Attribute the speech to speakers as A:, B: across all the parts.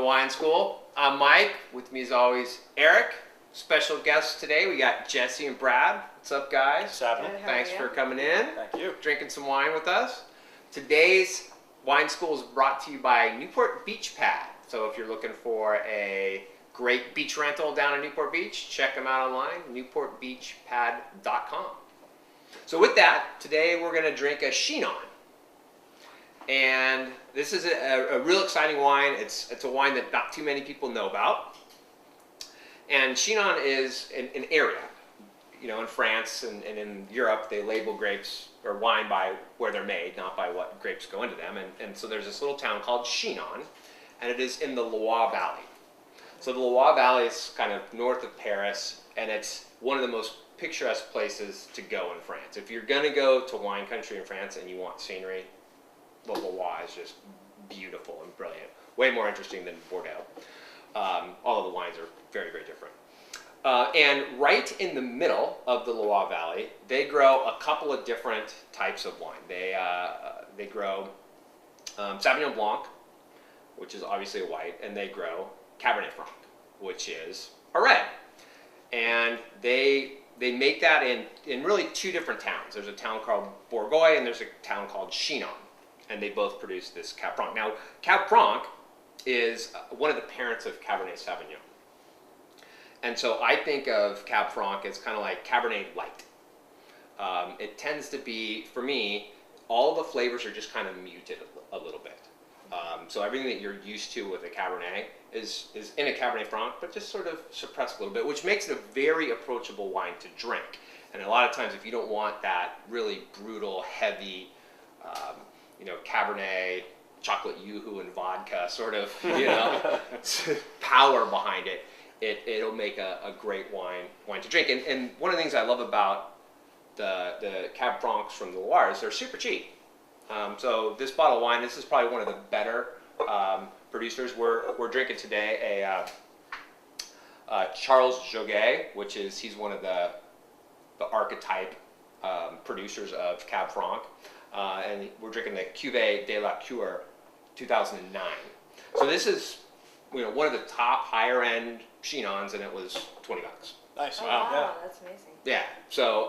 A: to Wine School. I'm Mike. With me as always, Eric. Special guests today. We got Jesse and Brad. What's up, guys?
B: What's happening?
A: Thanks for coming in.
B: Thank you.
A: Drinking some wine with us. Today's Wine School is brought to you by Newport Beach Pad. So if you're looking for a great beach rental down in Newport Beach, check them out online, newportbeachpad.com. So with that, today we're going to drink a Chinon. And this is a real exciting wine. It's a wine that not too many people know about. And Chinon is an area. You know, in France and in Europe, they label grapes or wine by where they're made, not by what grapes go into them. And so there's this little town called Chinon, and it is in the Loire Valley. So the Loire Valley is kind of north of Paris, and it's one of the most picturesque places to go in France. If you're going to go to wine country in France and you want scenery, the Loire is just beautiful and brilliant. Way more interesting than Bordeaux. All of the wines are very, very different. And right in the middle of the Loire Valley, they grow a couple of different types of wine. They grow Sauvignon Blanc, which is obviously a white, and they grow Cabernet Franc, which is a red. And they make that in really two different towns. There's a town called Bourgogne, and there's a town called Chinon. And they both produce this Cab Franc. Now, Cab Franc is one of the parents of Cabernet Sauvignon. And so I think of Cab Franc as kind of like Cabernet Light. It tends to be, for me, all the flavors are just kind of muted a little bit. So everything that you're used to with a Cabernet is in a Cabernet Franc, but just sort of suppressed a little bit, which makes it a very approachable wine to drink. And a lot of times, if you don't want that really brutal, heavy, Cabernet, chocolate yoo-hoo and vodka sort of, power behind it, it'll make a great wine to drink. And one of the things I love about the Cab Francs from the Loire is they're super cheap. So this bottle of wine, this is probably one of the better producers. We're drinking today a Charles Joguet, he's one of the archetype producers of Cab Franc. And we're drinking the Cuvée de la Cure 2009. So this is one of the top higher end Chinons, and it was $20.
B: Nice.
C: Oh,
B: Wow.
C: wow, that's amazing.
A: Yeah. So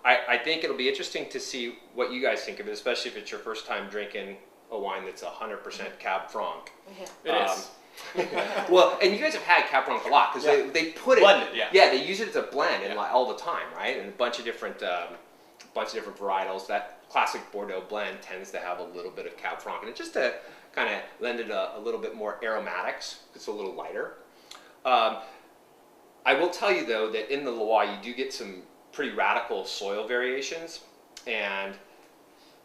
A: I think it'll be interesting to see what you guys think of it, especially if it's your first time drinking a wine that's 100% Cab Franc.
C: Yeah.
B: It is.
A: Well, and you guys have had Cab Franc a lot because they put it
B: blended. Yeah.
A: Yeah, they use it as a blend and all the time, right? And a bunch of different varietals. That classic Bordeaux blend tends to have a little bit of Cab Franc in it, just to kind of lend it a little bit more aromatics. It's a little lighter. I will tell you though that in the Loire you do get some pretty radical soil variations, and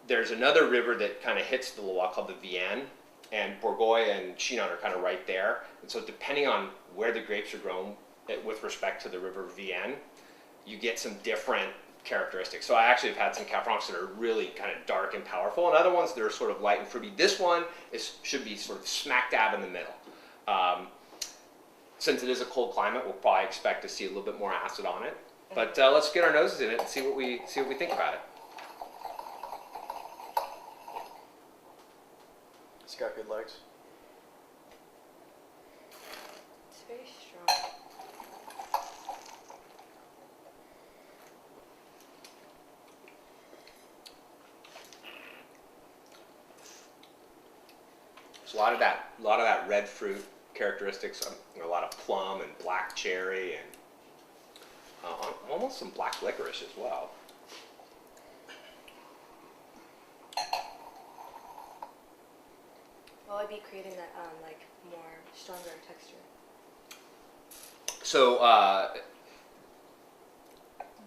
A: there's another river that kind of hits the Loire called the Vienne, and Bourgogne and Chinon are kind of right there. And so depending on where the grapes are grown with respect to the river Vienne, you get some different characteristics. So I actually have had some Cab Francs that are really kind of dark and powerful, and other ones that are sort of light and fruity. This one should be sort of smack dab in the middle. Since it is a cold climate, we'll probably expect to see a little bit more acid on it. But let's get our noses in it and see what we think about it.
B: It's got good legs.
C: It's very strong.
A: There's a lot of that red fruit characteristics, a lot of plum and black cherry, and almost some black licorice as well.
C: Will I be creating that more stronger texture?
A: So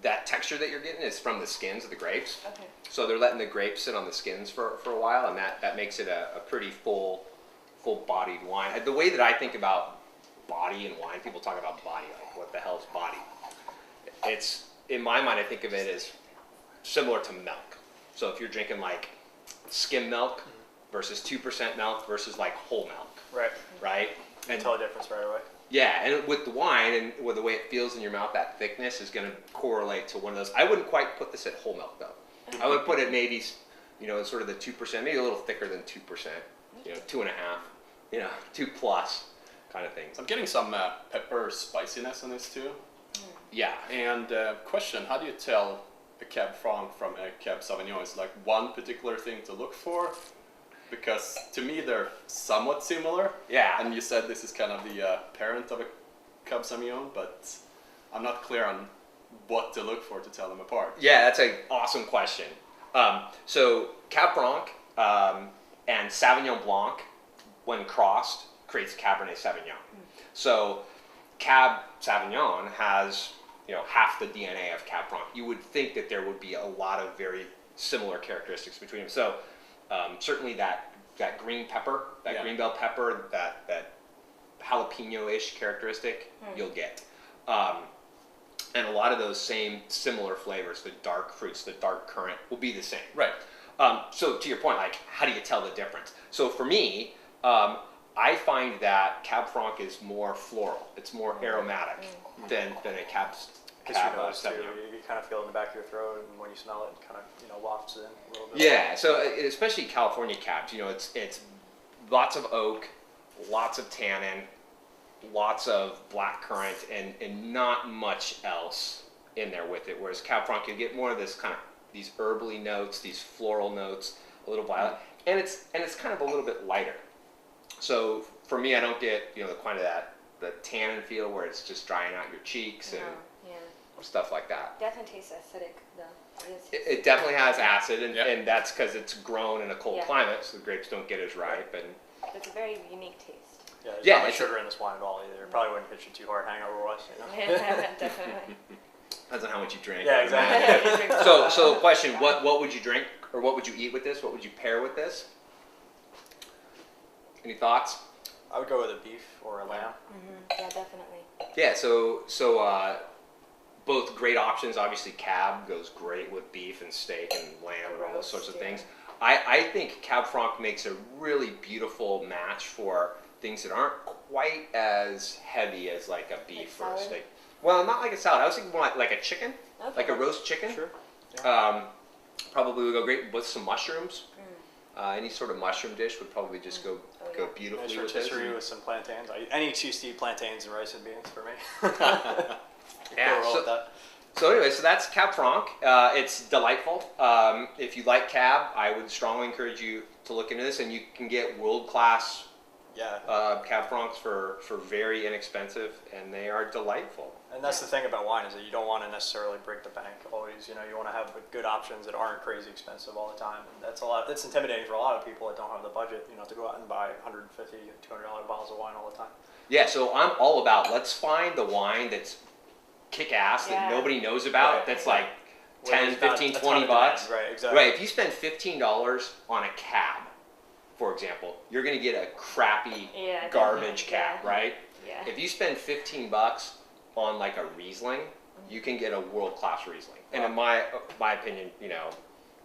A: that texture that you're getting is from the skins of the grapes.
C: Okay.
A: So they're letting the grapes sit on the skins for a while, and that makes it a pretty full-bodied wine. The way that I think about body in wine, people talk about body, like what the hell is body? It's, in my mind, I think of it as similar to milk. So if you're drinking like skim milk versus 2% milk versus like whole milk, right?
B: You can tell the difference right away.
A: Yeah, and with the wine and with the way it feels in your mouth, that thickness is going to correlate to one of those. I wouldn't quite put this at whole milk though. I would put it maybe, in sort of the 2%, maybe a little thicker than 2%, 2.5%. 2+ kind of things.
D: I'm getting some pepper spiciness in this too.
A: Yeah.
D: And question, how do you tell a Cab Franc from a Cab Sauvignon? Is like one particular thing to look for? Because to me they're somewhat similar.
A: Yeah.
D: And you said this is kind of the parent of a Cab Sauvignon, but I'm not clear on what to look for to tell them apart.
A: Yeah, that's an awesome question. So Cab Franc and Sauvignon Blanc, when crossed, creates Cabernet Sauvignon. So Cab Sauvignon has half the DNA of Cab Franc. You would think that there would be a lot of very similar characteristics between them. So certainly that green pepper, that green bell pepper, that jalapeno-ish characteristic, you'll get. And a lot of those same similar flavors, the dark fruits, the dark currant, will be the same.
D: Right.
A: So to your point, like, how do you tell the difference? So for me, I find that Cab Franc is more floral. It's more aromatic than a Cab Sauvignon.
B: You kind of feel it in the back of your throat, and when you smell it, it kind of wafts in a little bit.
A: Yeah, so especially California Cabs, it's lots of oak, lots of tannin, lots of black currant, and not much else in there with it. Whereas Cab Franc, you get more of this kind of these herbally notes, these floral notes, a little violet, and it's kind of a little bit lighter. So for me, I don't get the kind of the tannin feel where it's just drying out your cheeks and stuff like that.
C: Definitely tastes acidic though.
A: It definitely has acid, and,
D: Yeah.
A: and that's because it's grown in a cold
C: Yeah.
A: climate, so the grapes don't get as ripe. And
C: It's a very unique taste.
B: Yeah, there's
A: Yeah,
B: not much
A: it's-
B: sugar in this wine at all either. It probably wouldn't hit you too hard hangover-wise.
C: Definitely.
A: depends on how much you drink.
B: Yeah, exactly.
A: So question, what would you drink, or what would you eat with this? What would you pair with this? Any thoughts?
B: I would go with a beef or a lamb.
C: Yeah, definitely.
A: Yeah, so both great options. Obviously, Cab goes great with beef and steak and lamb and all those sorts of
C: Roast,
A: things. I think Cab Franc makes a really beautiful match for things that aren't quite as heavy as like a beef or a
C: salad?
A: steak. Well, not like a salad. I was thinking more like a chicken,
C: Okay.
A: like a roast chicken.
B: Sure.
A: Probably would go great with some mushrooms. Any sort of mushroom dish would probably just go
C: yeah.
A: beautifully
B: Nice
A: with this.
B: rotisserie with some plantains. Any excuse to eat plantains and rice and beans for me.
A: Yeah,
B: Go well with that.
A: So anyway, so that's Cab Franc. It's delightful. If you like Cab, I would strongly encourage you to look into this, and you can get world-class
B: Yeah.
A: Cab Francs for very inexpensive, and they are delightful.
B: And that's the thing about wine is that you don't want to necessarily break the bank always. You want to have good options that aren't crazy expensive all the time. And that's intimidating for a lot of people that don't have the budget, to go out and buy $150, $200 bottles of wine all the time.
A: Yeah, so I'm all about, let's find the wine that's kick-ass, that
C: Yeah.
A: nobody knows about,
B: Right.
A: that's like
B: Where
A: 10,
B: there's not
A: 15,
B: a ton
A: 20
B: of demand.
A: bucks.
B: Right, exactly.
A: Right, if you spend $15 on a cab, for example, you're going to get a crappy
C: Yeah,
A: garbage
C: definitely,
A: cab,
C: yeah.
A: right?
C: Yeah.
A: If you spend $15 on like a Riesling, you can get a world-class Riesling. And in my opinion,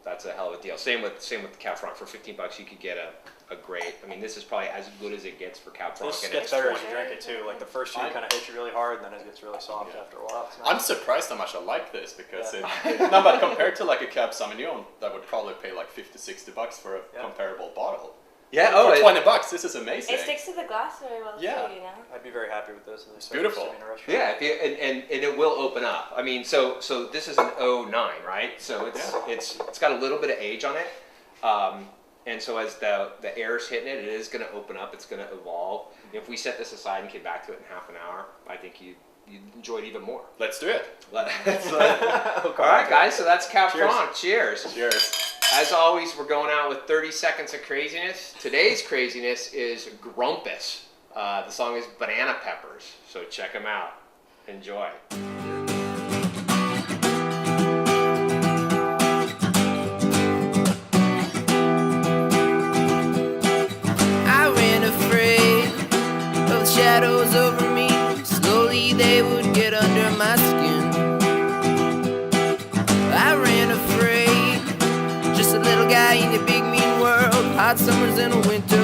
A: that's a hell of a deal. Same with the Cab Franc. For $15, you could get a great. I mean, this is probably as good as it gets for Cab Franc.
B: This
A: and
B: gets
A: it's
B: better
A: 20.
B: as you drink it too. Like the first few kind of hit you really hard, and then it gets really soft after a while. It's nice.
D: I'm surprised how much I like this because
B: Yeah.
D: no, but compared to like a Cab Sauvignon, that would probably pay like $50-$60 for a
B: Yeah.
D: bottle.
A: Yeah.
D: For
A: Oh,
D: $20, this is amazing.
C: It sticks to the glass very well
D: Yeah.
C: too,
B: I'd be very happy with this. It's
D: beautiful.
B: In a restaurant.
A: yeah. If you, and it will open up. I mean, so this is an 09, right? So it's got a little bit of age on it. And so as the air's hitting it, it is going to open up. It's going to evolve. If we set this aside and get back to it in half an hour, I think you'd enjoy it even more.
D: Let's do it.
A: All right, guys. So that's Cab
B: Cheers.
A: Franc. Cheers.
D: Cheers.
A: As always, we're going out with 30 seconds of craziness. Today's craziness is Grumpus. The song is Banana Peppers. So check them out. Enjoy.
E: I ran afraid of the shadows over me. Slowly they would get under my skin. I ran afraid, just a little guy in a big mean world. Hot summers and a winter